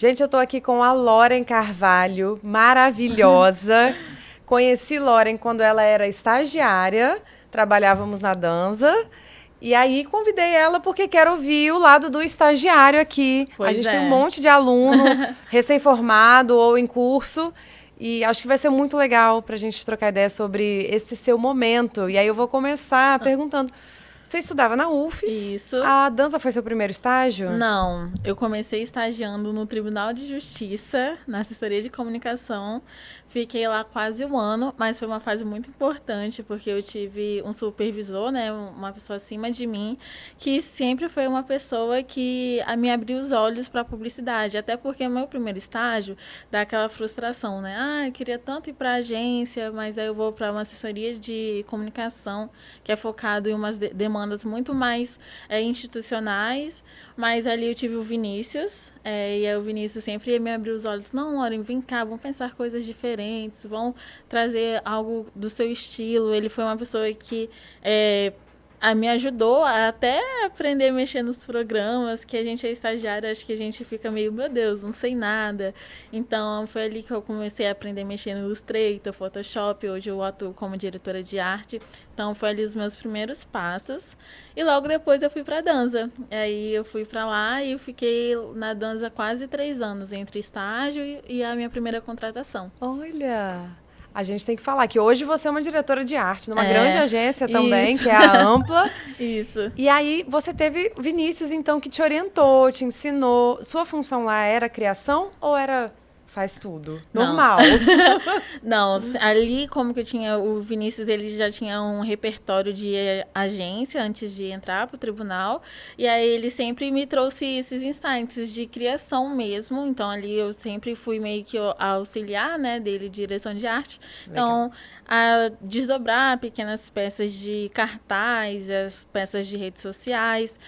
Gente, eu tô aqui com a Loren Carvalho, maravilhosa. Conheci Loren quando ela era estagiária, trabalhávamos na Danza. E aí convidei ela porque quero ouvir o lado do estagiário aqui. Pois a gente tem um é. monte de aluno recém-formado ou em curso. E acho que vai ser muito legal pra gente trocar ideia sobre esse seu momento. E aí eu vou começar perguntando. Você estudava na UFES? Isso. A Danza foi seu primeiro estágio? Não, eu comecei estagiando no Tribunal de Justiça, na assessoria de comunicação. Fiquei lá quase um ano, mas foi uma fase muito importante, porque eu tive um supervisor, né, uma pessoa acima de mim, que sempre foi uma pessoa que me abriu os olhos para a publicidade. Até porque o meu primeiro estágio dá aquela frustração, né? Ah, eu queria tanto ir para a agência, mas aí eu vou para uma assessoria de comunicação, que é focado em umas demandas muito mais institucionais. Mas ali eu tive o Vinícius, e aí o Vinícius sempre me abriu os olhos. Não, Loren, vem cá, vamos pensar coisas diferentes, vamos trazer algo do seu estilo. Ele foi uma pessoa que me ajudou a até aprender a mexer nos programas, que a gente é estagiário, acho que a gente fica meio, meu Deus, não sei nada. Então, foi ali que eu comecei a aprender a mexer no Illustrator, Photoshop. Hoje eu atuo como diretora de arte. Então, foi ali os meus primeiros passos. E logo depois eu fui para a Danza. Aí eu fui para lá e eu fiquei na Danza quase 3 anos, entre estágio e a minha primeira contratação. Olha, a gente tem que falar que hoje você é uma diretora de arte numa grande agência também, isso. que é a Ampla. Isso. E aí você teve Vinícius, então, que te orientou, te ensinou. Sua função lá era criação ou era faz tudo? Normal. Não, ali como que eu tinha, o Vinícius, ele já tinha um repertório de agência antes de entrar pro tribunal, e aí ele sempre me trouxe esses insights de criação mesmo. Então ali eu sempre fui meio que auxiliar, né, dele, direção de arte. Então, a desdobrar pequenas peças de cartaz, as peças de redes sociais.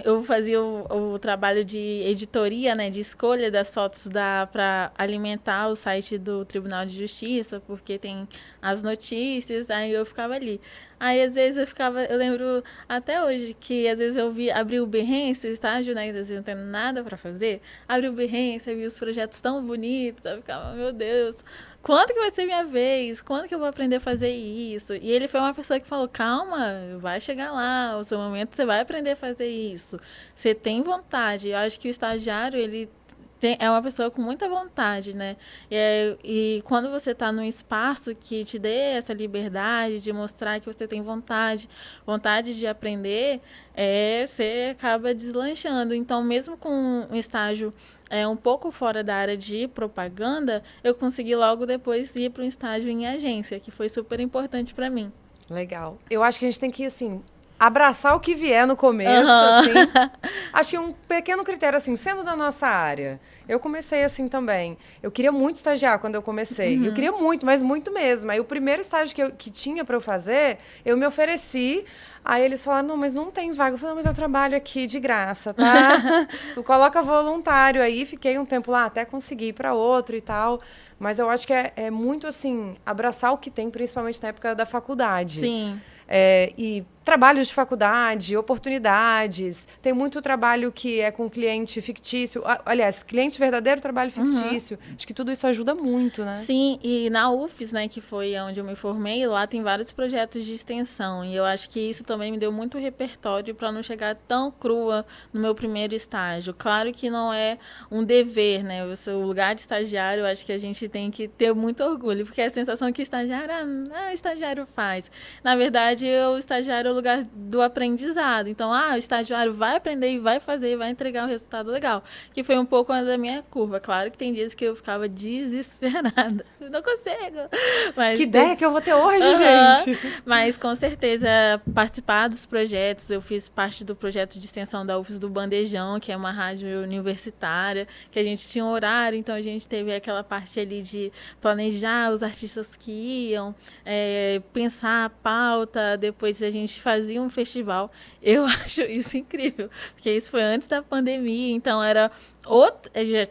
Eu fazia o trabalho de editoria, né, de escolha das fotos para alimentar o site do Tribunal de Justiça, porque tem as notícias, aí eu ficava ali. Aí, às vezes, eu lembro até hoje que, às vezes, abri o Behance, estágio, né, às vezes não tenho nada para fazer, abri o Behance, eu vi os projetos tão bonitos, eu ficava, meu Deus, quando que vai ser minha vez? Quando que eu vou aprender a fazer isso? E ele foi uma pessoa que falou, calma, vai chegar lá, o seu momento você vai aprender a fazer isso. Você tem vontade. Eu acho que o estagiário, ele é uma pessoa com muita vontade, né? E quando você está num espaço que te dê essa liberdade de mostrar que você tem vontade de aprender, você acaba deslanchando. Então, mesmo com um estágio um pouco fora da área de propaganda, eu consegui logo depois ir para um estágio em agência, que foi super importante para mim. Legal. Eu acho que a gente tem que, assim, abraçar o que vier no começo, assim. Acho que um pequeno critério, assim, sendo da nossa área. Eu comecei assim também. Eu queria muito estagiar quando eu comecei. Eu queria muito, mas muito mesmo. Aí o primeiro estágio que tinha para eu fazer, eu me ofereci. Aí eles falaram, não, mas não tem vaga. Eu falei, não, mas eu trabalho aqui de graça, tá? Coloca voluntário aí. Fiquei um tempo lá até conseguir ir para outro e tal. Mas eu acho que é muito, assim, abraçar o que tem, principalmente na época da faculdade. Sim. E trabalhos de faculdade, oportunidades. Tem muito trabalho que é com cliente fictício. Aliás, cliente verdadeiro, trabalho fictício. Acho que tudo isso ajuda muito, né? Sim, e na UFES, né, que foi onde eu me formei, lá tem vários projetos de extensão. E eu acho que isso também me deu muito repertório para não chegar tão crua no meu primeiro estágio. Claro que não é um dever, né? O lugar de estagiário, eu acho que a gente tem que ter muito orgulho, porque é a sensação que o estagiário faz. Na verdade, o estagiário é o lugar do aprendizado. Então, o estagiário vai aprender e vai fazer, vai entregar um resultado legal. Que foi um pouco da minha curva. Claro que tem dias que eu ficava desesperada. Eu não consigo. Mas que ideia que eu vou ter hoje, gente! Mas, com certeza, participar dos projetos. Eu fiz parte do projeto de extensão da UFES do Bandejão, que é uma rádio universitária, que a gente tinha um horário, então a gente teve aquela parte ali de planejar os artistas que iam, pensar a pauta. Depois a gente fazia um festival. Eu acho isso incrível, porque isso foi antes da pandemia, então era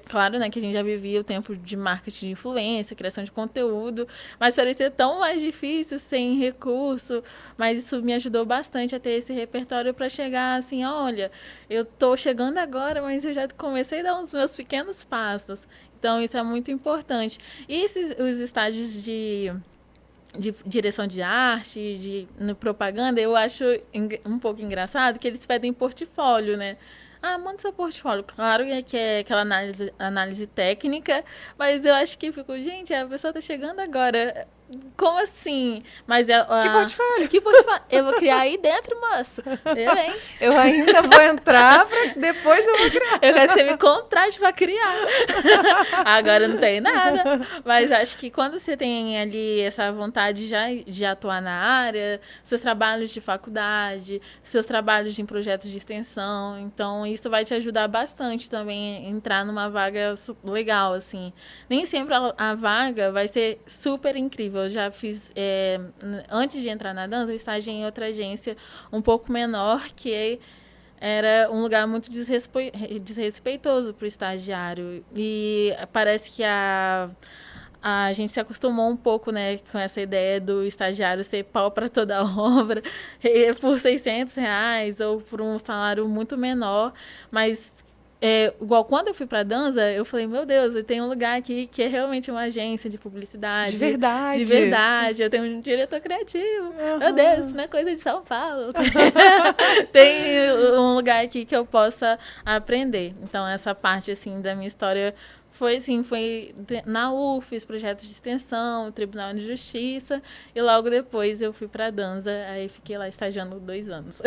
claro, né, que a gente já vivia o tempo de marketing de influência, criação de conteúdo, mas parecia tão mais difícil, sem recurso, mas isso me ajudou bastante a ter esse repertório para chegar assim, olha, eu tô chegando agora, mas eu já comecei a dar os meus pequenos passos. Então, isso é muito importante. E os estágios de direção de arte, no propaganda, eu acho um pouco engraçado que eles pedem portfólio, né? Ah, manda seu portfólio. Claro que é aquela análise técnica, mas eu acho que fico, gente, a pessoa tá chegando agora. Como assim? Mas Que portfólio? Que portfólio? Eu vou criar aí dentro, moça. Eu ainda vou entrar, depois eu vou criar. Eu quero que você me contrate para criar. Agora não tem nada. Mas acho que quando você tem ali essa vontade já de atuar na área, seus trabalhos de faculdade, seus trabalhos em projetos de extensão, então isso vai te ajudar bastante também a entrar numa vaga legal, assim. Nem sempre a vaga vai ser super incrível. Eu já fiz, antes de entrar na dança, eu estagiei em outra agência um pouco menor, que era um lugar muito desrespeitoso para o estagiário. E parece que a gente se acostumou um pouco, né, com essa ideia do estagiário ser pau para toda a obra, por R$ 600 ou por um salário muito menor, mas igual quando eu fui para dança, eu falei, meu Deus, eu tenho um lugar aqui que é realmente uma agência de publicidade. De verdade. De verdade. Eu tenho um diretor criativo. Uhum. Meu Deus, isso não é coisa de São Paulo. Tem um lugar aqui que eu possa aprender. Então, essa parte, assim, da minha história foi na UFES, projetos de extensão, Tribunal de Justiça, e logo depois eu fui para dança, aí fiquei lá estagiando 2 anos.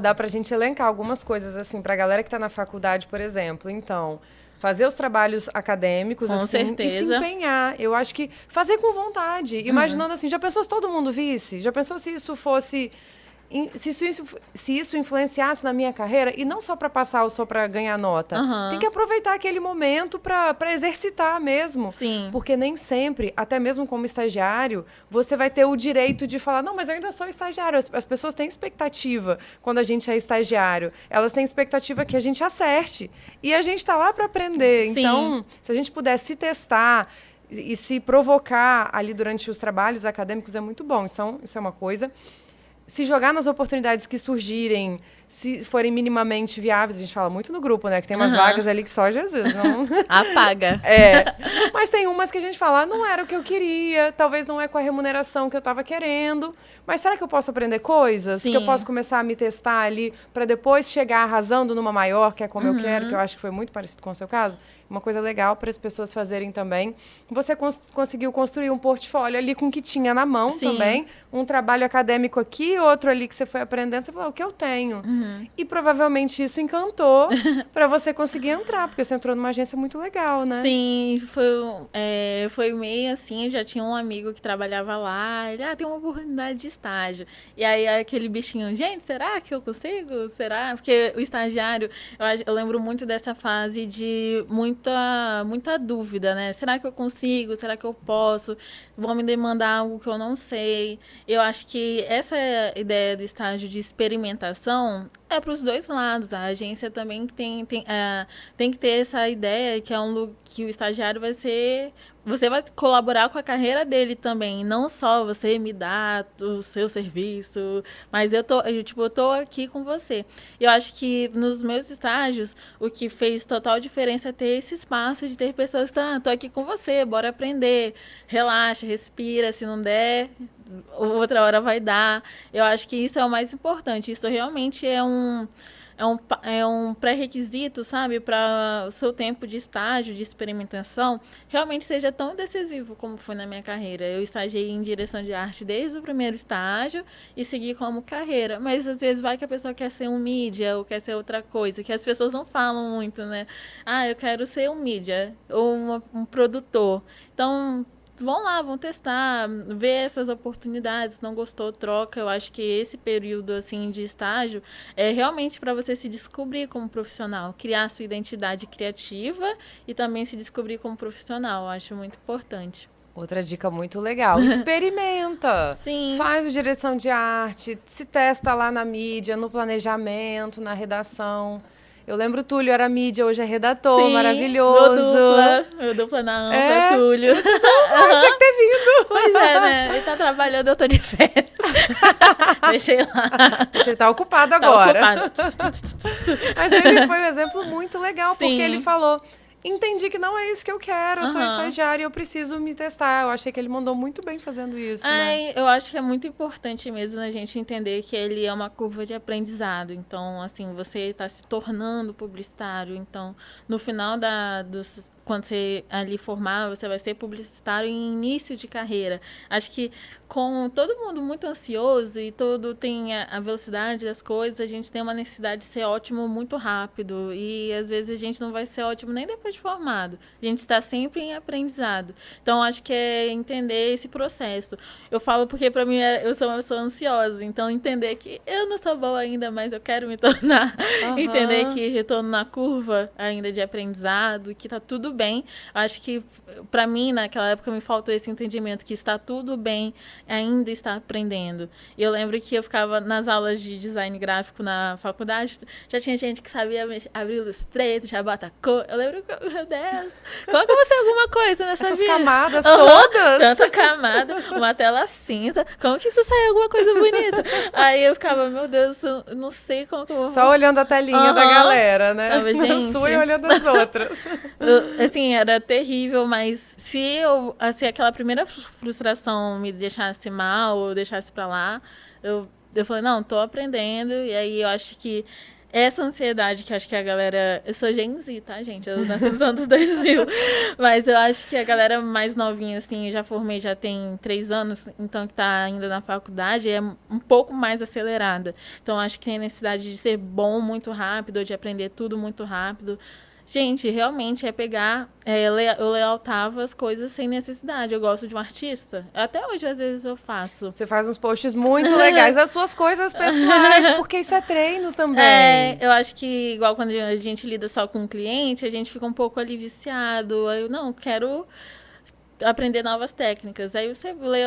Dá pra gente elencar algumas coisas, assim, pra galera que tá na faculdade, por exemplo. Então, fazer os trabalhos acadêmicos, com assim, certeza. E se empenhar. Eu acho que fazer com vontade, imaginando assim, já pensou se todo mundo visse? Já pensou se isso fosse... Se isso influenciasse na minha carreira, e não só para passar ou só para ganhar nota, tem que aproveitar aquele momento para exercitar mesmo. Sim. Porque nem sempre, até mesmo como estagiário, você vai ter o direito de falar, não, mas eu ainda sou estagiário. As pessoas têm expectativa quando a gente é estagiário. Elas têm expectativa que a gente acerte. E a gente está lá para aprender. Sim. Então, se a gente puder se testar e se provocar ali durante os trabalhos acadêmicos, é muito bom. Então, isso é uma coisa. Se jogar nas oportunidades que surgirem, se forem minimamente viáveis, a gente fala muito no grupo, né? Que tem umas vagas ali que só Jesus não... Apaga. Mas tem umas que a gente fala, não era o que eu queria, talvez não é com a remuneração que eu estava querendo, mas será que eu posso aprender coisas? Sim. Que eu posso começar a me testar ali para depois chegar arrasando numa maior, que é como eu quero, que eu acho que foi muito parecido com o seu caso? Uma coisa legal para as pessoas fazerem também. Você conseguiu construir um portfólio ali com o que tinha na mão. Sim. Também. Um trabalho acadêmico aqui, outro ali que você foi aprendendo. Você falou, o que eu tenho? E provavelmente isso encantou para você conseguir entrar, porque você entrou numa agência muito legal, né? Sim, foi meio assim, eu já tinha um amigo que trabalhava lá, ele, tem uma oportunidade de estágio. E aí aquele bichinho, gente, será que eu consigo? Será? Porque o estagiário, eu lembro muito dessa fase de muita dúvida, né? Será que eu consigo? Será que eu posso? Vão me demandar algo que eu não sei. Eu acho que essa ideia do estágio de experimentação é para os dois lados. A agência também tem que ter essa ideia que que o estagiário vai ser... Você vai colaborar com a carreira dele também, não só você me dá o seu serviço, mas eu tô aqui com você. Eu acho que nos meus estágios, o que fez total diferença é ter esse espaço de ter pessoas que tô aqui com você, bora aprender, relaxa, respira, se não der, outra hora vai dar. Eu acho que isso é o mais importante. Isso realmente é um pré-requisito, sabe, para o seu tempo de estágio, de experimentação, realmente seja tão decisivo como foi na minha carreira. Eu estagiei em direção de arte desde o primeiro estágio e segui como carreira. Mas, às vezes, vai que a pessoa quer ser um mídia ou quer ser outra coisa, que as pessoas não falam muito, né? Eu quero ser um mídia ou um produtor. Então... vão lá, vão testar, ver essas oportunidades, não gostou, troca. Eu acho que esse período assim de estágio é realmente para você se descobrir como profissional, criar sua identidade criativa e também se descobrir como profissional. Eu acho muito importante. Outra dica muito legal. Experimenta. Sim. Faz o direção de arte, se testa lá na mídia, no planejamento, na redação. Eu lembro o Túlio era mídia, hoje é redator, Sim, maravilhoso. Meu dupla na AMPA, Túlio. Tinha que ter vindo. Pois é, né? Ele tá trabalhando, eu tô de férias. Deixei lá. Ele tá ocupado agora. Tá ocupado. Mas ele foi um exemplo muito legal, Sim. porque ele falou... Entendi que não é isso que eu quero, eu sou estagiária e eu preciso me testar. Eu achei que ele mandou muito bem fazendo isso, né? Eu acho que é muito importante mesmo a gente entender que ele é uma curva de aprendizado. Então, assim, você está se tornando publicitário. Então, no final quando você ali formar, você vai ser publicitário em início de carreira. Acho que com todo mundo muito ansioso e todo tem a velocidade das coisas, a gente tem uma necessidade de ser ótimo muito rápido. E às vezes a gente não vai ser ótimo nem depois de formado. A gente está sempre em aprendizado. Então, acho que é entender esse processo. Eu falo porque, para mim, eu sou uma pessoa ansiosa. Então, entender que eu não sou boa ainda, mas eu quero me tornar. Entender que retorno na curva ainda de aprendizado, que tá tudo bem. Acho que, para mim, naquela época, me faltou esse entendimento que está tudo bem, ainda está aprendendo. E eu lembro que eu ficava nas aulas de design gráfico na faculdade, já tinha gente que sabia abrir Illustrator, já bota cor. Eu lembro que, meu Deus, como que eu vou ser alguma coisa nessa Essas vida? camadas todas. Tanta camada, uma tela cinza, como que isso sai alguma coisa bonita? Aí eu ficava, meu Deus, eu não sei como que eu vou... Só olhando a telinha da galera, né? Tava, gente, sua e olhando as outras. Assim, era terrível, mas se aquela primeira frustração me deixasse mal ou deixasse pra lá, eu falei, não, tô aprendendo. E aí eu acho que essa ansiedade que eu acho que a galera... Eu sou Gen Z, tá, gente? Eu nasci nos anos 2000. Mas eu acho que a galera mais novinha, assim, eu já formei, já tem 3 anos, então que tá ainda na faculdade, é um pouco mais acelerada. Então, acho que tem a necessidade de ser bom muito rápido, ou de aprender tudo muito rápido. Gente, realmente é pegar... eu lealtava as coisas sem necessidade. Eu gosto de um artista. Até hoje, às vezes, eu faço. Você faz uns posts muito legais das suas coisas pessoais, porque isso é treino também. Eu acho que, igual quando a gente lida só com um cliente, a gente fica um pouco ali viciado. Eu não quero aprender novas técnicas. Aí você lê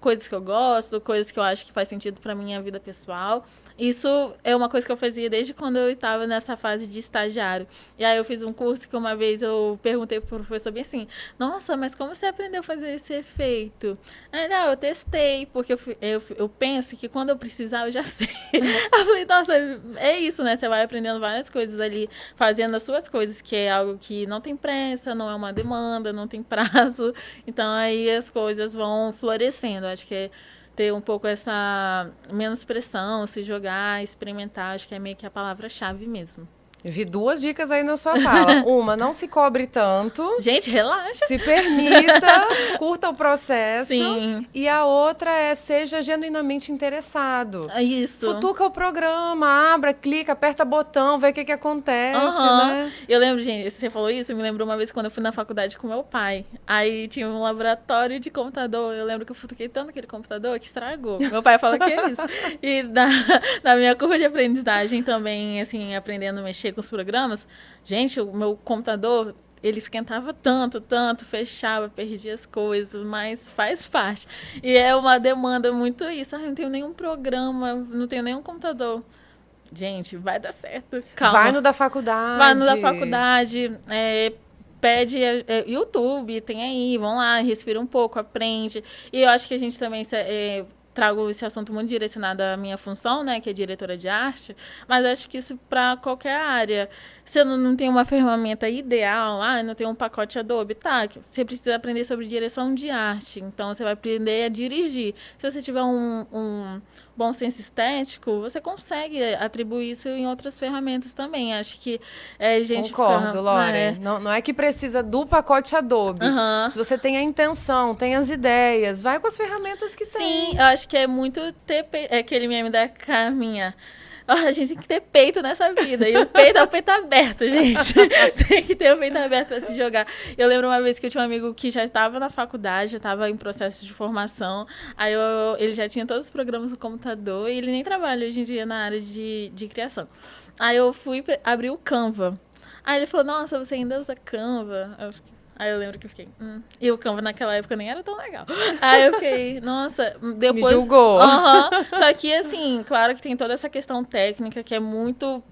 coisas que eu gosto, coisas que eu acho que faz sentido para minha vida pessoal. Isso é uma coisa que eu fazia desde quando eu estava nessa fase de estagiário. E aí eu fiz um curso que uma vez eu perguntei pro professor bem assim, nossa, mas como você aprendeu a fazer esse efeito? Aí, não, eu testei, porque eu penso que quando eu precisar eu já sei. Eu falei, nossa, é isso, né? Você vai aprendendo várias coisas ali, fazendo as suas coisas, que é algo que não tem pressa, não é uma demanda, não tem prazo. Então aí as coisas vão florescendo. Acho que é ter um pouco essa menos pressão, se jogar, experimentar, acho que é meio que a palavra-chave mesmo. Vi 2 dicas aí na sua fala. Uma, não se cobre tanto. Gente, relaxa. Se permita, curta o processo. Sim. E a outra é, seja genuinamente interessado. Isso. Futuca o programa, abra, clica, aperta botão, vê o que acontece, né? Eu lembro, gente, você falou isso, me lembrou uma vez quando eu fui na faculdade com meu pai. Aí tinha um laboratório de computador. Eu lembro que eu futuquei tanto aquele computador que estragou. Meu pai fala que é isso. E na minha curva de aprendizagem também, assim, aprendendo a mexer com os programas, gente, o meu computador, ele esquentava tanto, fechava, perdia as coisas, mas faz parte. E é uma demanda muito isso. Não tenho nenhum programa, não tenho nenhum computador. Gente, vai dar certo. Calma. Vai no da faculdade. Vai no da faculdade. Pede YouTube, tem aí, vão lá, respira um pouco, aprende. E eu acho que a gente também... trago esse assunto muito direcionado à minha função, né, que é diretora de arte, mas acho que isso para qualquer área. Se eu não tem uma ferramenta ideal, não tem um pacote Adobe, tá, você precisa aprender sobre direção de arte, então você vai aprender a dirigir. Se você tiver um bom senso estético, você consegue atribuir isso em outras ferramentas também. Acho que gente... Concordo, Lore. Não é que precisa do pacote Adobe. Se você tem a intenção, tem as ideias, vai com as ferramentas que tem. Sim, eu acho que é muito aquele meme da Carminha. A gente tem que ter peito nessa vida. E o peito é o peito aberto, gente. Tem que ter o peito aberto para se jogar. Eu lembro uma vez que eu tinha um amigo que já estava na faculdade, já estava em processo de formação. Aí ele já tinha todos os programas no computador e ele nem trabalha hoje em dia na área de criação. Aí eu fui abrir o Canva. Aí ele falou, nossa, você ainda usa Canva? Eu fiquei, Aí eu lembro que eu fiquei... E o Canva naquela época nem era tão legal. Aí eu fiquei, nossa, depois... Me julgou. Só que, assim, claro que tem toda essa questão técnica que é muito...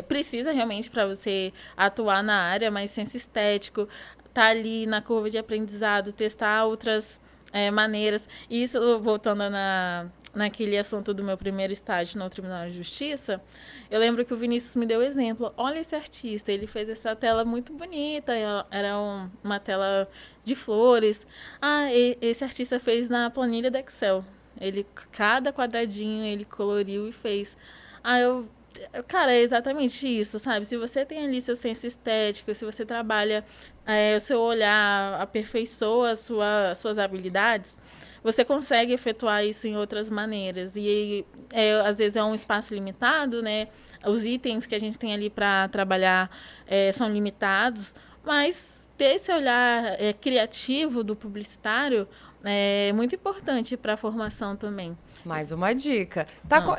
precisa realmente para você atuar na área, mas senso estético, tá ali na curva de aprendizado, testar outras maneiras. Isso, voltando naquele assunto do meu primeiro estágio no Tribunal de Justiça, eu lembro que o Vinícius me deu exemplo. Olha esse artista, ele fez essa tela muito bonita, era uma tela de flores. Esse artista fez na planilha do Excel. Cada quadradinho ele coloriu e fez. Cara, é exatamente isso, sabe? Se você tem ali seu senso estético, se você trabalha o seu olhar, aperfeiçoa suas habilidades, você consegue efetuar isso em outras maneiras. E às vezes é um espaço limitado, né? Os itens que a gente tem ali para trabalhar são limitados, mas ter esse olhar criativo do publicitário é muito importante para a formação também. Mais uma dica.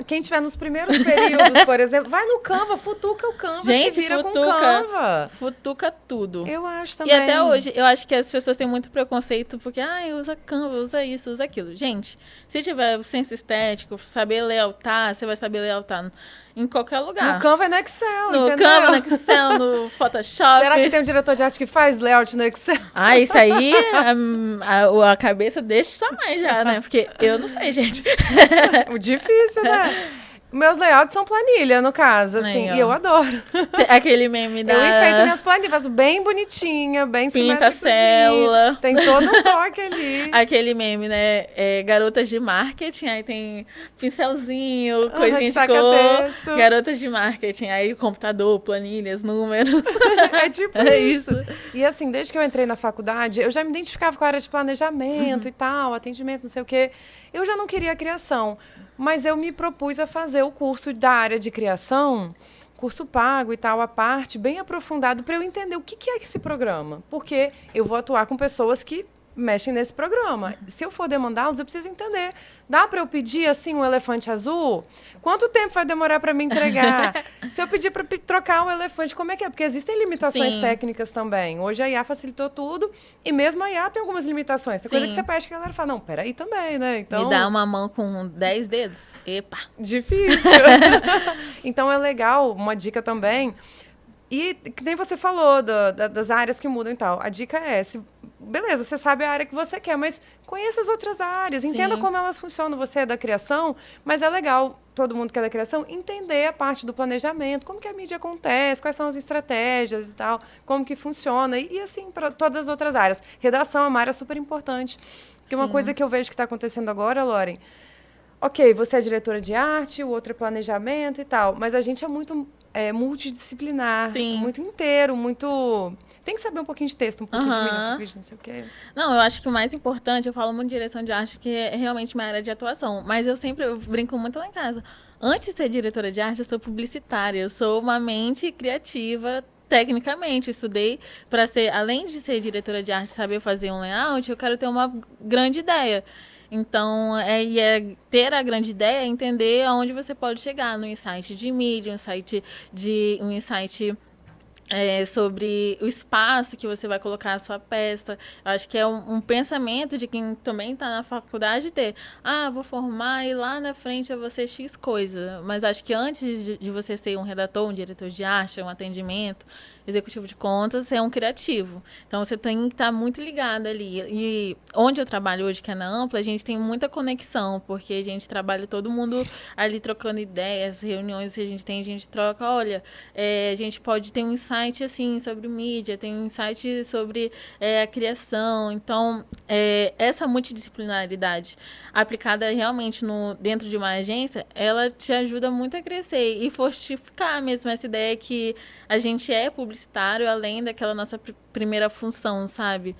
Quem tiver nos primeiros períodos, por exemplo, vai no Canva, futuca o Canva, gente, se vira com o Canva. Futuca tudo. Eu acho também. E até hoje, eu acho que as pessoas têm muito preconceito, porque, usa Canva, usa isso, usa aquilo. Gente, se tiver o senso estético, saber layoutar, você vai saber layoutar em qualquer lugar. No Canva e no Excel, no entendeu? Canva, no Excel, no Photoshop. Será que tem um diretor de arte que faz layout no Excel? Isso aí, a cabeça deixa tamanho já, né? Porque eu não sei, gente. Difícil, né? Meus layouts são planilha, no caso, assim, e eu adoro. Aquele meme da... Eu enfeito minhas planilhas, faço bem bonitinha, bem pinta célula. Tem todo um toque ali. Aquele meme, né? Garotas de marketing, aí tem pincelzinho, coisinha de cor. Texto. Garotas de marketing, aí computador, planilhas, números. É tipo isso. E assim, desde que eu entrei na faculdade, eu já me identificava com a área de planejamento e tal, atendimento, não sei o quê. Eu já não queria criação, mas eu me propus a fazer o curso da área de criação, curso pago e tal, à parte, bem aprofundado, para eu entender o que é esse programa. Porque eu vou atuar com pessoas que mexem nesse programa. Se eu for demandá-los, eu preciso entender. Dá para eu pedir, assim, um elefante azul? Quanto tempo vai demorar para me entregar? Se eu pedir para trocar um elefante, como é que é? Porque existem limitações técnicas também. Hoje a IA facilitou tudo e mesmo a IA tem algumas limitações. Tem coisa que você pede que a galera fala, não, peraí também, né? Então, me dá uma mão com 10 dedos? Epa! Difícil. Então é legal, uma dica também. E que nem você falou das áreas que mudam e tal. A dica é, beleza, você sabe a área que você quer, mas conheça as outras áreas, entenda como elas funcionam. Você é da criação, mas é legal, todo mundo que é da criação, entender a parte do planejamento, como que a mídia acontece, quais são as estratégias e tal, como que funciona, e assim, para todas as outras áreas. Redação é uma área super importante. Porque uma coisa que eu vejo que está acontecendo agora, Loren, ok, você é diretora de arte, o outro é planejamento e tal, mas a gente é muito multidisciplinar, muito inteiro, muito... Tem que saber um pouquinho de texto, um pouquinho de mídia, um pouquinho de não sei o quê. Não, eu acho que o mais importante, eu falo muito de direção de arte, que é realmente uma área de atuação, mas eu brinco muito lá em casa. Antes de ser diretora de arte, eu sou publicitária, eu sou uma mente criativa, tecnicamente, eu estudei para ser, além de ser diretora de arte, saber fazer um layout, eu quero ter uma grande ideia. Então, ter a grande ideia é entender aonde você pode chegar no insight de mídia, um insight sobre o espaço que você vai colocar a sua peça. Eu acho que é um pensamento de quem também está na faculdade ter, vou formar e lá na frente eu vou ser X coisa. Mas acho que antes de você ser um redator, um diretor de arte, um atendimento, executivo de contas, é um criativo. Então, você tem que estar muito ligado ali. E onde eu trabalho hoje, que é na Ampla, a gente tem muita conexão, porque a gente trabalha todo mundo ali trocando ideias, reuniões que a gente troca, olha, a gente pode ter um insight, assim, sobre mídia, tem um insight sobre a criação. Então, essa multidisciplinaridade aplicada realmente dentro de uma agência, ela te ajuda muito a crescer e fortificar mesmo essa ideia que a gente é publicitário, além daquela nossa primeira função, sabe?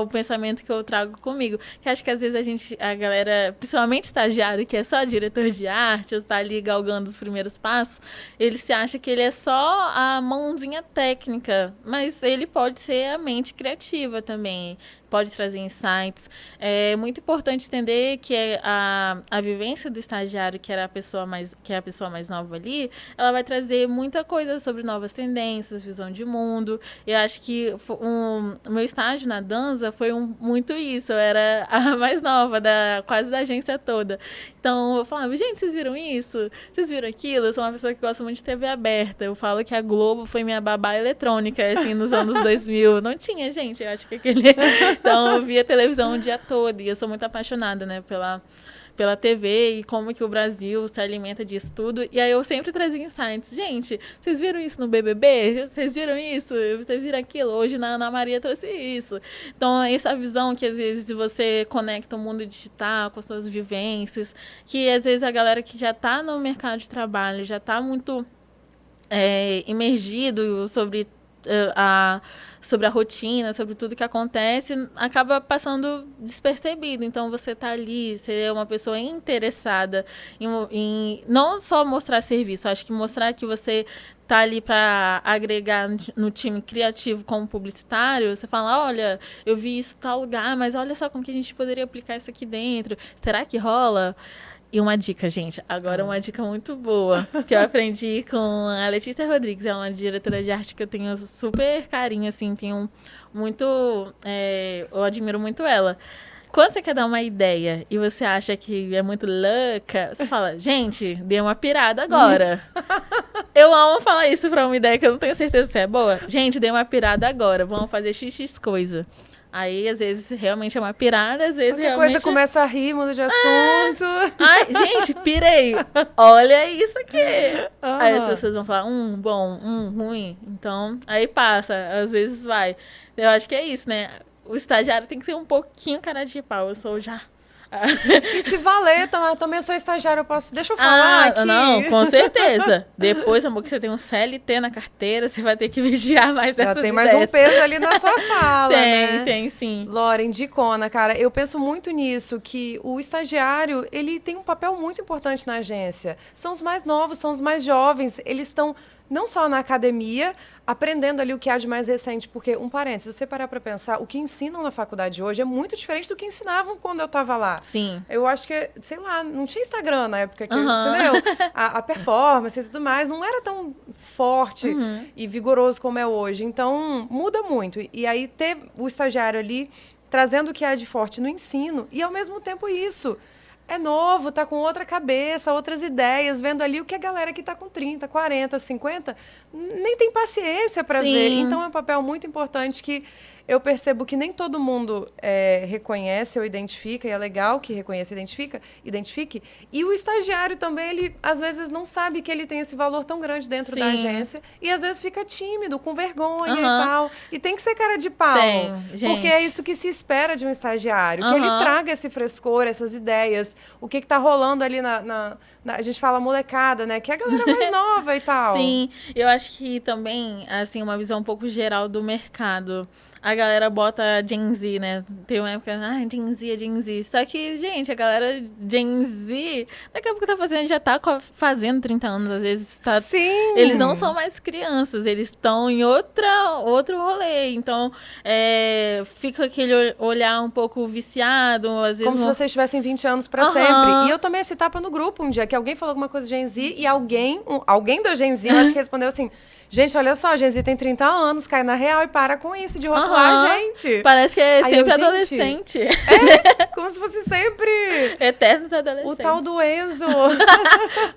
O pensamento que eu trago comigo, que acho que às vezes a galera, principalmente estagiário, que é só diretor de arte, ou está ali galgando os primeiros passos, ele se acha que ele é só a mãozinha técnica, mas ele pode ser a mente criativa também, pode trazer insights. É muito importante entender que a vivência do estagiário, que é a pessoa mais nova ali, ela vai trazer muita coisa sobre novas tendências, visão de mundo. Eu acho que o meu estágio na dança foi muito isso. Eu era a mais nova, quase da agência toda. Então, eu falava, gente, vocês viram isso? Vocês viram aquilo? Eu sou uma pessoa que gosta muito de TV aberta. Eu falo que a Globo foi minha babá eletrônica, assim, nos anos 2000. Não tinha, gente, eu acho que aquele... Então, eu via televisão o dia todo. E eu sou muito apaixonada, né, pela TV e como que o Brasil se alimenta disso tudo. E aí eu sempre trazia insights. Gente, vocês viram isso no BBB? Vocês viram isso? Vocês viram aquilo? Hoje na Ana Maria trouxe isso. Então, essa visão que às vezes você conecta o mundo digital com as suas vivências, que às vezes a galera que já está no mercado de trabalho, já está muito imergido sobre a rotina, sobre tudo que acontece, acaba passando despercebido. Então, você tá ali, você é uma pessoa interessada em não só mostrar serviço, acho que mostrar que você tá ali para agregar no time criativo como publicitário. Você fala, olha, eu vi isso em tal lugar, mas olha só como que a gente poderia aplicar isso aqui dentro. Será que rola? E uma dica, gente, agora uma dica muito boa, que eu aprendi com a Letícia Rodrigues, ela é uma diretora de arte que eu tenho super carinho, assim, tenho muito, eu admiro muito ela. Quando você quer dar uma ideia e você acha que é muito louca, você fala, gente, dei uma pirada agora. Eu amo falar isso pra uma ideia que eu não tenho certeza se é boa. Gente, dei uma pirada agora, vamos fazer XX coisa. Aí, às vezes, realmente é uma pirada, às vezes qualquer realmente... coisa começa a rir, muda de assunto. Ai, gente, pirei. Olha isso aqui. Aí as pessoas vão falar, bom, ruim. Então, aí passa, às vezes vai. Eu acho que é isso, né? O estagiário tem que ser um pouquinho cara de pau. Eu sou já... E se valer, também eu sou estagiária, eu posso... Deixa eu falar aqui. Não, com certeza. Depois, amor, que você tem um CLT na carteira, você vai ter que vigiar mais dessas Já tem ideias. mais um peso ali na sua fala, né? Tem sim. Lauren, dicona, cara. Eu penso muito nisso, que o estagiário, ele tem um papel muito importante na agência. São os mais novos, são os mais jovens. Eles estão não só na academia, aprendendo ali o que há de mais recente, porque, um parênteses, se você parar para pensar, o que ensinam na faculdade hoje é muito diferente do que ensinavam quando eu estava lá. Sim. Eu acho que, sei lá, não tinha Instagram na época, entendeu? A performance e tudo mais não era tão forte e vigoroso como é hoje. Então, muda muito. E aí, ter o estagiário ali trazendo o que há de forte no ensino e, ao mesmo tempo, isso... É novo, tá com outra cabeça, outras ideias, vendo ali o que a galera que tá com 30, 40, 50 nem tem paciência para ver. Então é um papel muito importante que eu percebo que nem todo mundo reconhece ou identifica, e é legal que reconheça e identifique. E o estagiário também, ele às vezes não sabe que ele tem esse valor tão grande dentro da agência e às vezes fica tímido, com vergonha e tal. E tem que ser cara de pau. Porque é isso que se espera de um estagiário, que ele traga esse frescor, essas ideias, o que tá rolando ali a gente fala molecada, né? Que é a galera mais nova e tal. Sim, eu acho que também, assim, uma visão um pouco geral do mercado. A galera bota Gen Z, né? Tem uma época, Gen Z é Gen Z. Só que, gente, a galera Gen Z, daqui a pouco já tá fazendo 30 anos, às vezes. Tá, sim! Eles não são mais crianças, eles estão em outro rolê. Então, fica aquele olhar um pouco viciado, às vezes... Como se vocês tivessem 20 anos pra sempre. E eu tomei esse tapa no grupo um dia, que alguém falou alguma coisa de Gen Z e alguém da Gen Z, eu acho que respondeu assim... Gente, olha só, a Gen Z tem 30 anos, cai na real e para com isso de rotular a gente. Parece que é sempre adolescente. Como se fosse sempre... Eternos adolescentes. O tal do Enzo.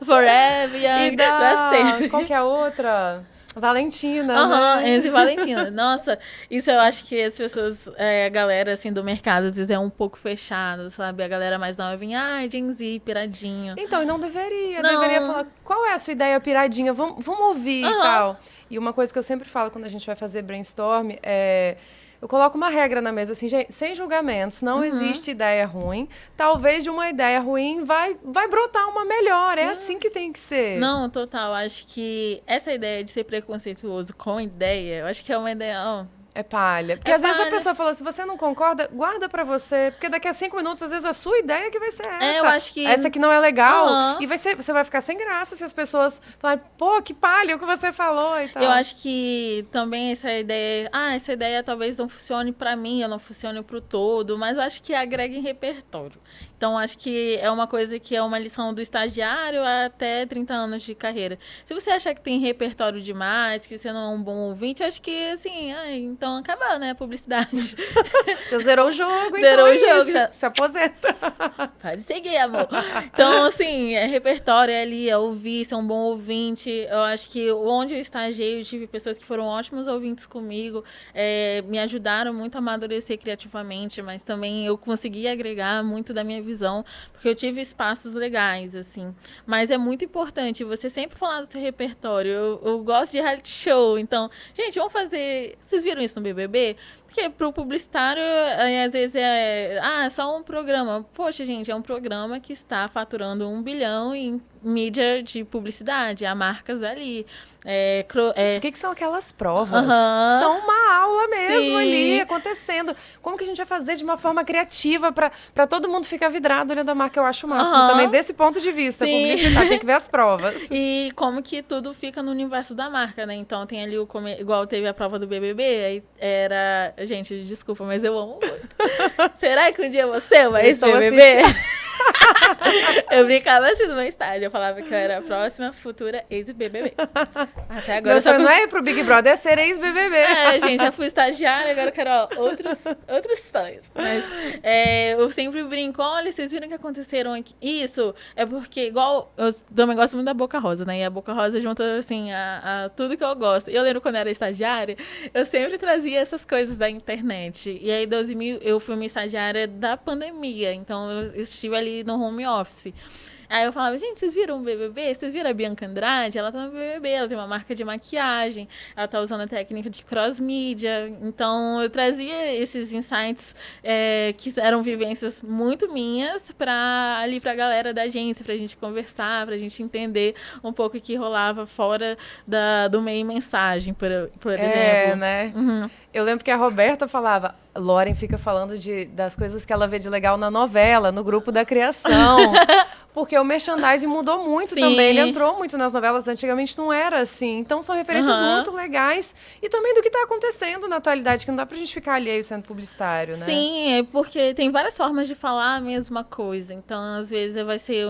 Forever Young, pra sempre. Qual que é a outra? Valentina, né? Enzo e Valentina. Nossa, isso eu acho que as pessoas, a galera, assim, do mercado, às vezes é um pouco fechada, sabe? A galera mais nova vinha, Gen Z, piradinho. Então, e não deveria. Deveria falar, qual é a sua ideia piradinha? Vamos ouvir e tal. E uma coisa que eu sempre falo quando a gente vai fazer brainstorm é... Eu coloco uma regra na mesa, assim, gente, sem julgamentos, não existe ideia ruim. Talvez de uma ideia ruim vai brotar uma melhor. Sim. É assim que tem que ser. Não, total. Acho que essa ideia de ser preconceituoso com ideia, eu acho que é uma ideia... É palha. Porque às vezes a pessoa fala, se você não concorda, guarda pra você. Porque daqui a 5 minutos, às vezes, a sua ideia que vai ser essa. Eu acho que... Essa que não é legal. E você vai ficar sem graça se as pessoas falarem, pô, que palha o que você falou e tal. Eu acho que também essa ideia talvez não funcione pra mim, ou não funcione pro todo, mas eu acho que agrega em repertório. Então, acho que é uma coisa que é uma lição do estagiário até 30 anos de carreira. Se você achar que tem repertório demais, que você não é um bom ouvinte, acho que, assim, então acabou, né, a publicidade. Então, zerou o jogo, zerou o jogo. Já. Se aposenta. Pode seguir, amor. Então, assim, repertório ali, é ouvir, ser um bom ouvinte. Eu acho que onde eu estagiei, eu tive pessoas que foram ótimos ouvintes comigo, me ajudaram muito a amadurecer criativamente, mas também eu consegui agregar muito da minha visão, porque eu tive espaços legais, assim. Mas é muito importante você sempre falar do seu repertório. Eu gosto de reality show, então, gente, vamos fazer... Vocês viram isso no BBB? Porque pro publicitário, às vezes é só um programa. Poxa, gente, é um programa que está faturando 1 bilhão em mídia de publicidade. Há marcas ali. O que são aquelas provas? São uma aula mesmo ali, acontecendo. Como que a gente vai fazer de uma forma criativa para todo mundo ficar vidrado olhando a marca? Eu acho o máximo também, desse ponto de vista. Publicitar, tem que ver as provas. E como que tudo fica no universo da marca, né? Então tem ali igual teve a prova do BBB, aí era... Gente, desculpa, mas eu amo muito. Será que um dia você vai ex-BBB? Eu brincava assim no meu estágio. Eu falava que eu era a próxima futura ex-BBB. Até agora. Meu sonho não é ir pro Big Brother, é ser ex-BBB. Gente, já fui estagiária, agora eu quero outros sonhos. Mas eu sempre brinco, olha, vocês viram que aconteceram aqui? Isso é porque, igual, eu também gosto muito da Boca Rosa, né? E a Boca Rosa junta, assim, a tudo que eu gosto. Eu lembro quando eu era estagiária, eu sempre trazia essas coisas da internet. E aí, em 2000, eu fui uma estagiária da pandemia, então eu estive ali no home office. Aí eu falava, gente, vocês viram o BBB? Vocês viram a Bianca Andrade? Ela tá no BBB, ela tem uma marca de maquiagem, ela tá usando a técnica de cross-mídia. Então, eu trazia esses insights que eram vivências muito minhas pra galera da agência, pra gente conversar, pra gente entender um pouco o que rolava fora do meio mensagem, por exemplo. Né? Uhum. Eu lembro que a Roberta falava, Lauren fica falando das coisas que ela vê de legal na novela, no grupo da criação. Porque o merchandising mudou muito também. Ele entrou muito nas novelas, antigamente não era assim. Então são referências muito legais. E também do que está acontecendo na atualidade, que não dá pra gente ficar alheio sendo publicitário, né? Sim, é porque tem várias formas de falar a mesma coisa. Então, às vezes vai ser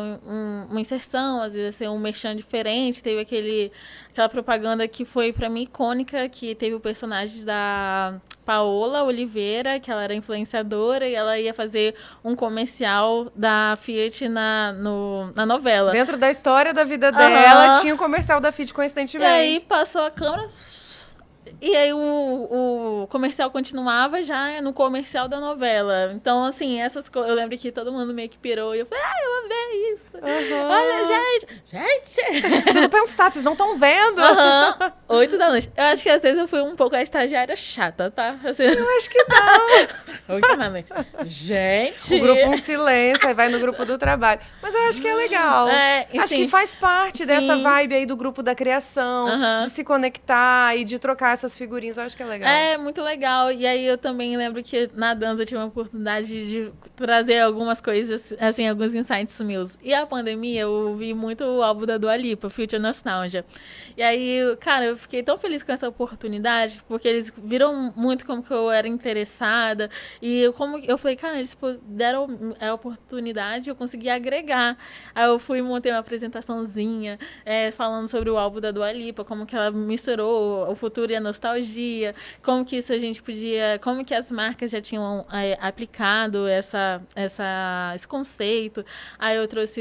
uma inserção, às vezes vai ser um merchan diferente. Teve aquela propaganda que foi pra mim icônica, que teve o personagem da Paola Oliveira, que ela era influenciadora, e ela ia fazer um comercial da Fiat na novela. Dentro da história da vida dela, tinha o comercial da Fiat, coincidentemente. E aí passou a câmera... E aí o comercial continuava já no comercial da novela. Então, assim, essas coisas... Eu lembro que todo mundo meio que pirou. E eu falei, eu amei isso. Olha, gente! Tudo pensado, vocês não estão vendo. 8 da noite. Eu acho que às vezes eu fui um pouco a estagiária chata, tá? Assim, eu acho que não. 8 da noite. Gente! O grupo silêncio, aí vai no grupo do trabalho. Mas eu acho que é legal. Acho que faz parte dessa vibe aí do grupo da criação, de se conectar e de trocar essas figurinhas, eu acho que é legal. É, muito legal. E aí eu também lembro que na dança eu tive uma oportunidade de trazer algumas coisas, assim, alguns insights meus. E a pandemia, eu vi muito o álbum da Dua Lipa, Future Nostalgia. E aí, cara, eu fiquei tão feliz com essa oportunidade, porque eles viram muito como que eu era interessada. E como eu falei, cara, eles deram a oportunidade, eu consegui agregar. Aí eu fui e montei uma apresentaçãozinha, falando sobre o álbum da Dua Lipa, como que ela misturou o futuro e a nostalgia, como que isso a gente podia, como que as marcas já tinham aplicado esse conceito. Aí eu trouxe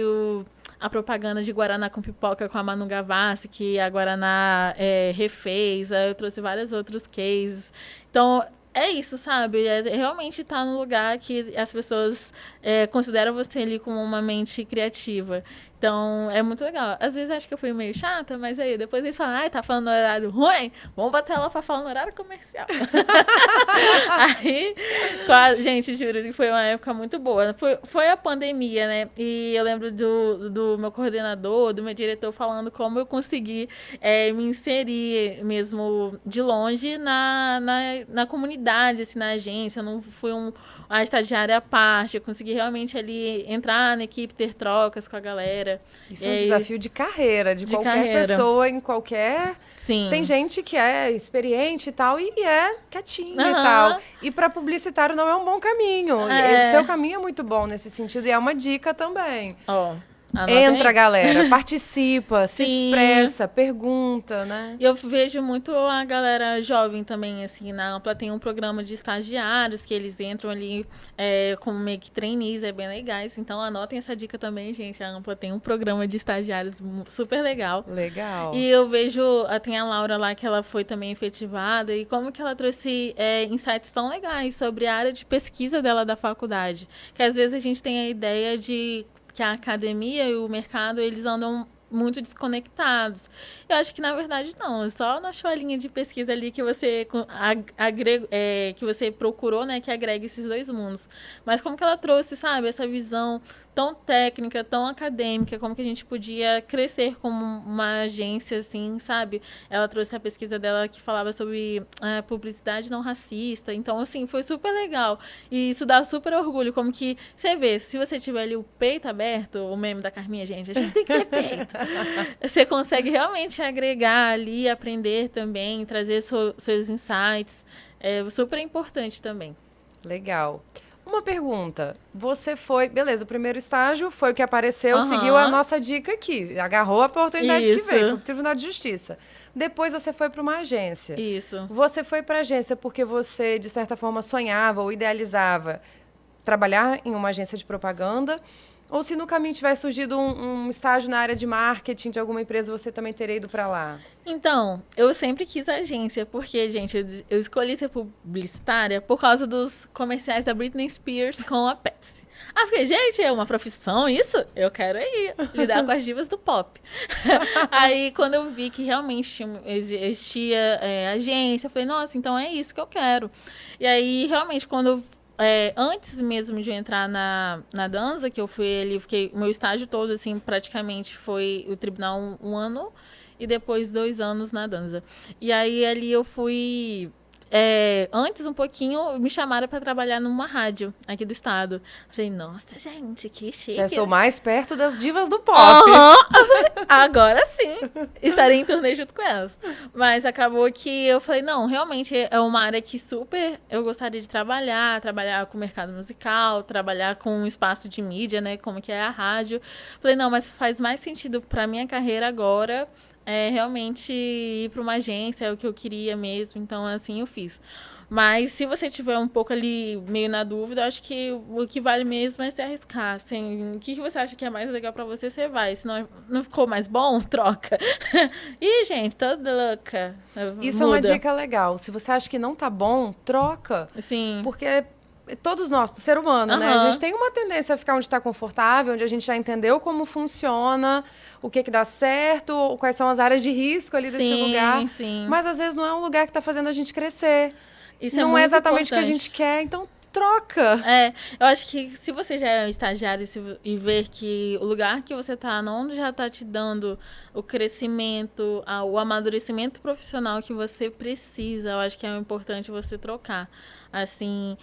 a propaganda de Guaraná com pipoca com a Manu Gavassi, que a Guaraná refez. Aí eu trouxe vários outros cases. Então, é isso, sabe? Realmente estar no lugar que as pessoas consideram você ali como uma mente criativa. Então, é muito legal. Às vezes acho que eu fui meio chata, mas aí depois eles falam, ai, tá falando no horário ruim? Vamos botar ela pra falar no horário comercial. Aí, gente, juro que foi uma época muito boa. Foi a pandemia, né? E eu lembro do meu coordenador, do meu diretor, falando como eu consegui me inserir mesmo de longe na comunidade, assim, na agência. Eu não fui a estagiária à parte, eu consegui realmente ali entrar na equipe, ter trocas com a galera. Isso é um desafio de carreira, de qualquer pessoa, em qualquer... Sim. Tem gente que é experiente e tal, e é quietinha e tal. E para publicitário não é um bom caminho. O seu caminho é muito bom nesse sentido, e é uma dica também. Entra, galera, participa, se expressa, pergunta, né? E eu vejo muito a galera jovem também, assim, na Ampla tem um programa de estagiários que eles entram ali como meio que trainees, é bem legais. Então anotem essa dica também, gente. A Ampla tem um programa de estagiários super legal. Legal. E eu vejo, tem a Laura lá que ela foi também efetivada e como que ela trouxe insights tão legais sobre a área de pesquisa dela da faculdade. Que às vezes a gente tem a ideia de que a academia e o mercado, eles andam muito desconectados. Eu acho que, na verdade, não. É só na sua linha de pesquisa ali que você que você procurou, né, que agregue esses dois mundos. Mas como que ela trouxe, sabe, essa visão tão técnica, tão acadêmica, como que a gente podia crescer como uma agência, assim, sabe? Ela trouxe a pesquisa dela que falava sobre publicidade não racista. Então, assim, foi super legal. E isso dá super orgulho, como que você vê, se você tiver ali o peito aberto, o meme da Carminha, gente, a gente tem que ter peito. Você consegue realmente agregar ali, aprender também, trazer seus insights. É super importante também. Legal. Uma pergunta. Você foi... Beleza, o primeiro estágio foi o que apareceu, seguiu a nossa dica aqui. Agarrou a oportunidade que veio. Foi pro Tribunal de Justiça. Depois você foi para uma agência. Isso. Você foi para a agência porque você, de certa forma, sonhava ou idealizava trabalhar em uma agência de propaganda... Ou se no caminho tivesse surgido um estágio na área de marketing de alguma empresa, você também teria ido para lá? Então, eu sempre quis agência, porque, gente, eu escolhi ser publicitária por causa dos comerciais da Britney Spears com a Pepsi. Porque, gente, é uma profissão isso? Eu quero lidar com as divas do pop. Aí, quando eu vi que realmente existia agência, eu falei, nossa, então é isso que eu quero. E aí, realmente, quando antes mesmo de eu entrar na dança, que eu fui ali, meu estágio todo, assim, praticamente foi o tribunal um ano e depois 2 anos na dança. E aí ali eu fui... antes, um pouquinho, me chamaram para trabalhar numa rádio aqui do estado. Falei, nossa, gente, que chique. Já estou mais perto das divas do pop. Agora sim, estarei em turnê junto com elas. Mas acabou que eu falei, não, realmente é uma área que super eu gostaria de trabalhar com o mercado musical, trabalhar com um espaço de mídia, né, como que é a rádio. Falei, não, mas faz mais sentido para minha carreira agora realmente ir para uma agência, é o que eu queria mesmo, então assim eu fiz. Mas se você tiver um pouco ali meio na dúvida, eu acho que o que vale mesmo é se arriscar. Assim, o que você acha que é mais legal para você, você vai. Se não ficou mais bom, troca. Ih, gente, toda louca. Isso muda. É uma dica legal. Se você acha que não tá bom, troca. Sim. Porque todos nós, do ser humano, né? A gente tem uma tendência a ficar onde está confortável, onde a gente já entendeu como funciona, o que dá certo, quais são as áreas de risco ali desse lugar. Sim. Mas às vezes não é um lugar que está fazendo a gente crescer. Isso não é exatamente importante. O que a gente quer, então troca. Eu acho que se você já é um estagiário e ver que o lugar que você tá não já tá te dando o crescimento, o amadurecimento profissional que você precisa, eu acho que é importante você trocar. Assim,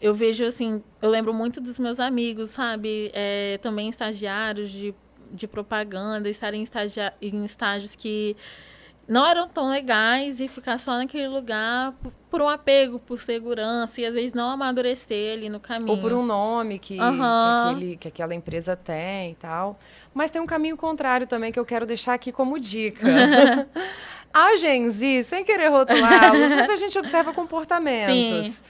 eu vejo assim, eu lembro muito dos meus amigos, sabe? Também estagiários de propaganda, estarem em estágios que não eram tão legais e ficar só naquele lugar por um apego, por segurança, e às vezes não amadurecer ali no caminho. Ou por um nome que aquela empresa tem e tal. Mas tem um caminho contrário também que eu quero deixar aqui como dica. A Gen Z, sem querer rotulá-los, mas a gente observa comportamentos. Sim.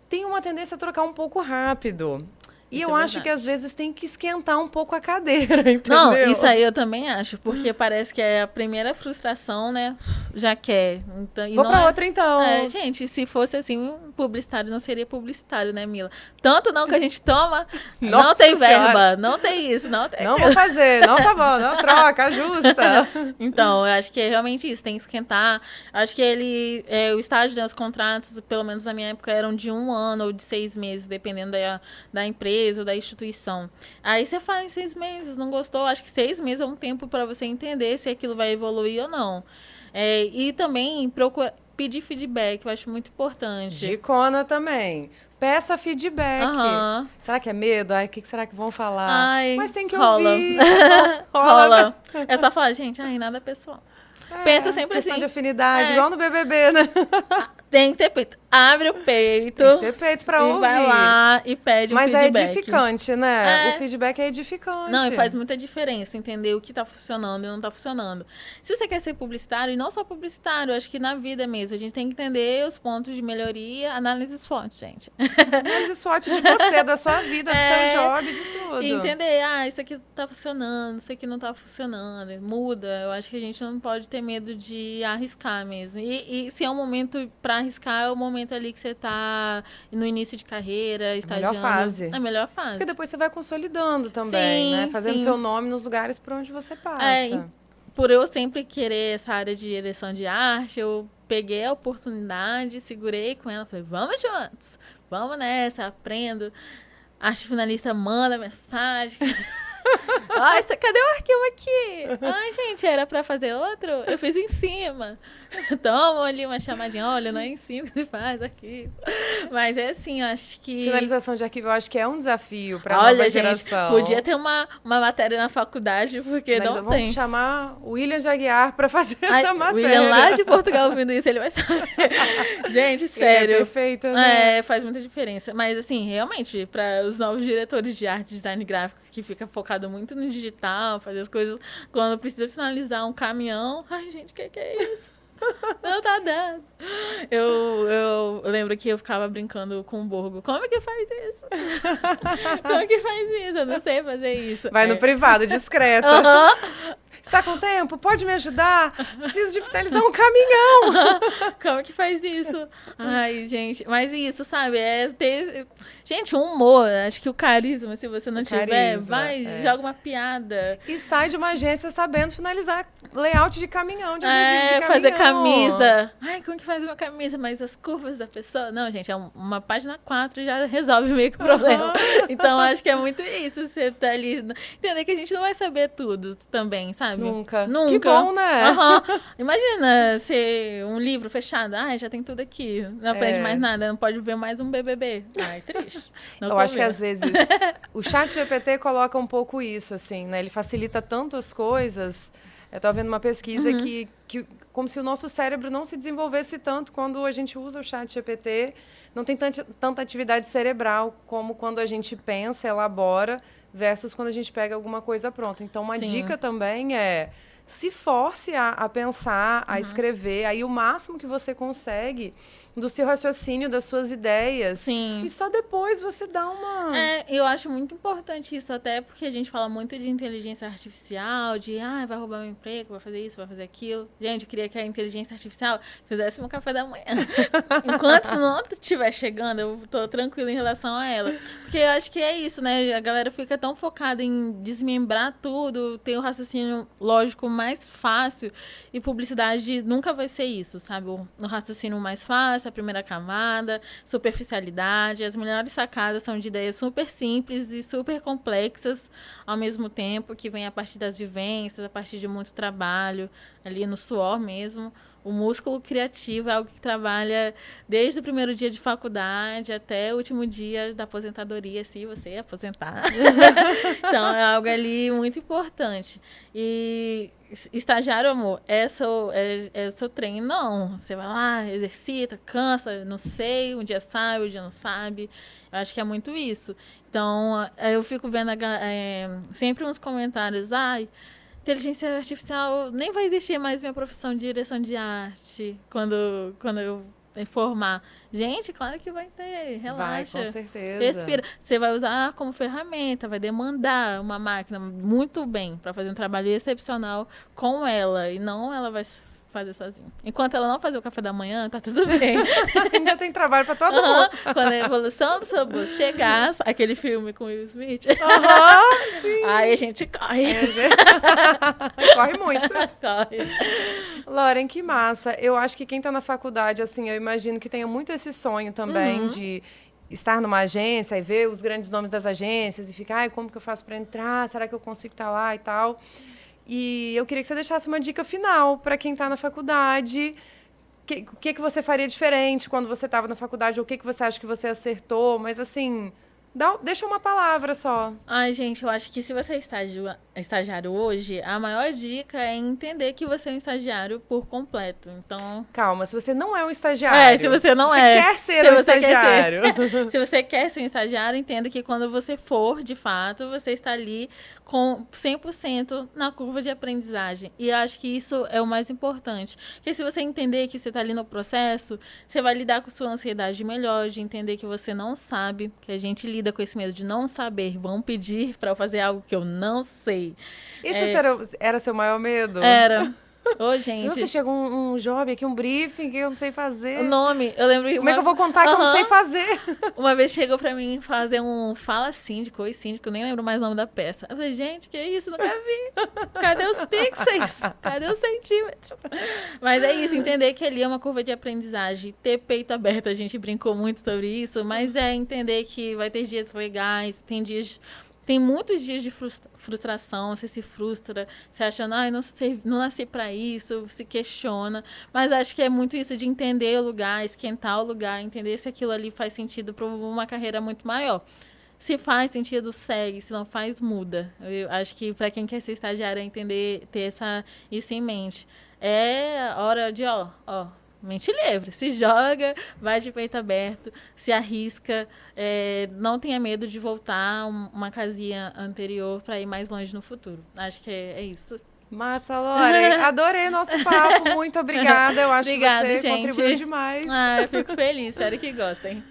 Tem uma tendência a trocar um pouco rápido. E eu acho que às vezes tem que esquentar um pouco a cadeira, entendeu? Não, isso aí eu também acho, porque parece que é a primeira frustração, né? Já quer. Então, e Vou não pra outra então. Gente, se fosse assim, publicitário não seria publicitário, né, Mila? Tanto não que a gente toma, não tem verba, não tem isso, não tem. Não vou fazer, não tá bom, não troca, ajusta. Então, eu acho que é realmente isso, tem que esquentar. Acho que o estágio, né, os contratos, pelo menos na minha época, eram de 1 ano ou de 6 meses, dependendo da empresa ou da instituição. Aí você faz em 6 meses, não gostou? Acho que 6 meses é um tempo para você entender se aquilo vai evoluir ou não. E também pedir feedback, eu acho muito importante. Dicona também. Peça feedback. Uhum. Será que é medo? Ai, o que será que vão falar? Ai, mas tem que rola. ouvir. Rola. É só falar, gente, nada pessoal. Pensa sempre questão assim. de afinidade, igual no BBB, né? Tem que ter peito. Abre o peito. Tem que ter peito pra ouvir. Vai lá e pede um feedback. Mas é edificante, né? O feedback é edificante. Não, e faz muita diferença entender o que tá funcionando e não tá funcionando. Se você quer ser publicitário, e não só publicitário, acho que na vida mesmo, a gente tem que entender os pontos de melhoria, análise SWOT, gente. Análise SWOT de você, da sua vida, do seu job, de tudo. E entender, isso aqui tá funcionando, isso aqui não tá funcionando. Muda. Eu acho que a gente não pode ter medo de arriscar mesmo. E se é um momento pra arriscar, é o momento ali que você tá no início de carreira, estagiando. A melhor fase. Porque depois você vai consolidando também, né? Fazendo seu nome nos lugares por onde você passa. Por eu sempre querer essa área de direção de arte, eu peguei a oportunidade, segurei com ela, falei, vamos juntos, vamos nessa, aprendo. Arte finalista manda mensagem. Ai, cadê o arquivo aqui? Ai, gente, era pra fazer outro? Eu fiz em cima. Toma ali uma chamadinha. Olha, não é em cima que se faz aqui. Mas é assim, eu acho que... Finalização de arquivo, eu acho que é um desafio pra nova geração. Gente, podia ter uma matéria na faculdade, porque não tem. Vamos chamar o William de Aguiar pra fazer essa matéria. O William lá de Portugal ouvindo isso, ele vai saber. Gente, sério. É perfeito, né? Faz muita diferença. Mas, assim, realmente, para os novos diretores de arte e design gráfico, que fica focado muito no digital, fazer as coisas quando precisa finalizar um caminhão. Ai, gente, o que é isso? Não tá dando. Eu lembro que eu ficava brincando com o Borgo. Como que faz isso? Como que faz isso? Eu não sei fazer isso. Vai no privado, discreto. Você tá com tempo? Pode me ajudar? Preciso de finalizar um caminhão. Como que faz isso? Ai, gente. Mas isso, sabe? Gente, um humor. Acho que o carisma, se você não tiver, joga uma piada. E sai de uma agência sabendo finalizar layout de caminhão, de adesivo de caminhão. Fazer camisa. Ai, como que faz uma camisa? Mas as curvas da pessoa... Não, gente, é uma página 4 já resolve meio que o problema. Então, acho que é muito isso. Você tá ali... Entender que a gente não vai saber tudo também, sabe? Nunca. Que bom, né? Imagina ser um livro fechado. Já tem tudo aqui. Não aprende mais nada. Não pode ver mais um BBB. Ai, triste. Eu acho que às vezes o ChatGPT coloca um pouco isso, assim, né? Ele facilita tanto as coisas. Eu estava vendo uma pesquisa que como se o nosso cérebro não se desenvolvesse tanto quando a gente usa o ChatGPT. Não tem tanta atividade cerebral como quando a gente pensa, elabora, versus quando a gente pega alguma coisa pronta. Então, uma dica também é se force a pensar, a escrever, aí o máximo que você consegue do seu raciocínio, das suas ideias. Sim. E só depois você dá uma... Eu acho muito importante isso, até porque a gente fala muito de inteligência artificial, de, vai roubar meu emprego, vai fazer isso, vai fazer aquilo. Gente, eu queria que a inteligência artificial fizesse meu café da manhã. Enquanto isso não estiver chegando, eu tô tranquila em relação a ela. Porque eu acho que é isso, né? A galera fica tão focada em desmembrar tudo, ter o raciocínio lógico mais fácil, e publicidade nunca vai ser isso, sabe? O raciocínio mais fácil, a primeira camada, superficialidade. As melhores sacadas são de ideias super simples e super complexas ao mesmo tempo, que vem a partir das vivências, a partir de muito trabalho, ali no suor mesmo. O músculo criativo é algo que trabalha desde o primeiro dia de faculdade até o último dia da aposentadoria, se você aposentar. Então, é algo ali muito importante. E estagiário, amor, é seu treino. Não, você vai lá, exercita, cansa, não sei, um dia sabe, um dia não sabe. Eu acho que é muito isso. Então, eu fico vendo sempre uns comentários, inteligência artificial nem vai existir mais minha profissão de direção de arte quando eu formar. Gente, claro que vai ter, relaxa. Vai, com certeza. Respira. Você vai usar como ferramenta, vai demandar uma máquina muito bem para fazer um trabalho excepcional com ela, e não ela vai fazer sozinha. Enquanto ela não fazer o café da manhã, tá tudo bem. Ainda tem trabalho pra todo mundo. Quando a evolução do robô chegar, aquele filme com Will Smith, Sim. aí a gente corre. Corre muito. Corre. Lauren, que massa. Eu acho que quem tá na faculdade, assim, eu imagino que tenha muito esse sonho também de estar numa agência e ver os grandes nomes das agências e ficar, ai, como que eu faço para entrar? Será que eu consigo estar lá e tal? E eu queria que você deixasse uma dica final para quem está na faculdade. O que você faria diferente quando você estava na faculdade? Ou o que você acha que você acertou? Mas, assim, deixa uma palavra só. Ai, gente, eu acho que se você é estagiário hoje, a maior dica é entender que você é um estagiário por completo. Então... Calma, se você não é um estagiário... se você não você é... quer ser um estagiário. Se você quer ser um estagiário, entenda que quando você for, de fato, você está ali com 100% na curva de aprendizagem. E eu acho que isso é o mais importante. Porque se você entender que você está ali no processo, você vai lidar com sua ansiedade melhor, de entender que você não sabe, que a gente lida com esse medo de não saber, vão pedir para eu fazer algo que eu não sei. Esse era seu maior medo? Era. Ô, gente. Você chegou um job aqui, um briefing que eu não sei fazer. O nome, eu lembro... Como é que eu vou contar que eu não sei fazer? Uma vez chegou pra mim fazer um fala síndico, oi síndico, eu nem lembro mais o nome da peça. Eu falei, gente, que isso? Nunca vi. Cadê os pixels? Cadê os centímetros? Mas é isso, entender que ali é uma curva de aprendizagem. Ter peito aberto, a gente brincou muito sobre isso, mas é entender que vai ter dias legais, tem muitos dias de frustração, você se frustra, você achando, não nasci para isso, se questiona. Mas acho que é muito isso de entender o lugar, esquentar o lugar, entender se aquilo ali faz sentido para uma carreira muito maior. Se faz sentido, segue. Se não faz, muda. Eu acho que para quem quer ser estagiário é entender, ter isso em mente. É hora de, mente livre, se joga, vai de peito aberto, se arrisca, não tenha medo de voltar uma casinha anterior para ir mais longe no futuro. Acho que é isso. Massa, Lauren. Adorei nosso papo. Muito obrigada. Eu acho Obrigada, que você gente. contribuiu demais. Eu fico feliz. Espero que gostem.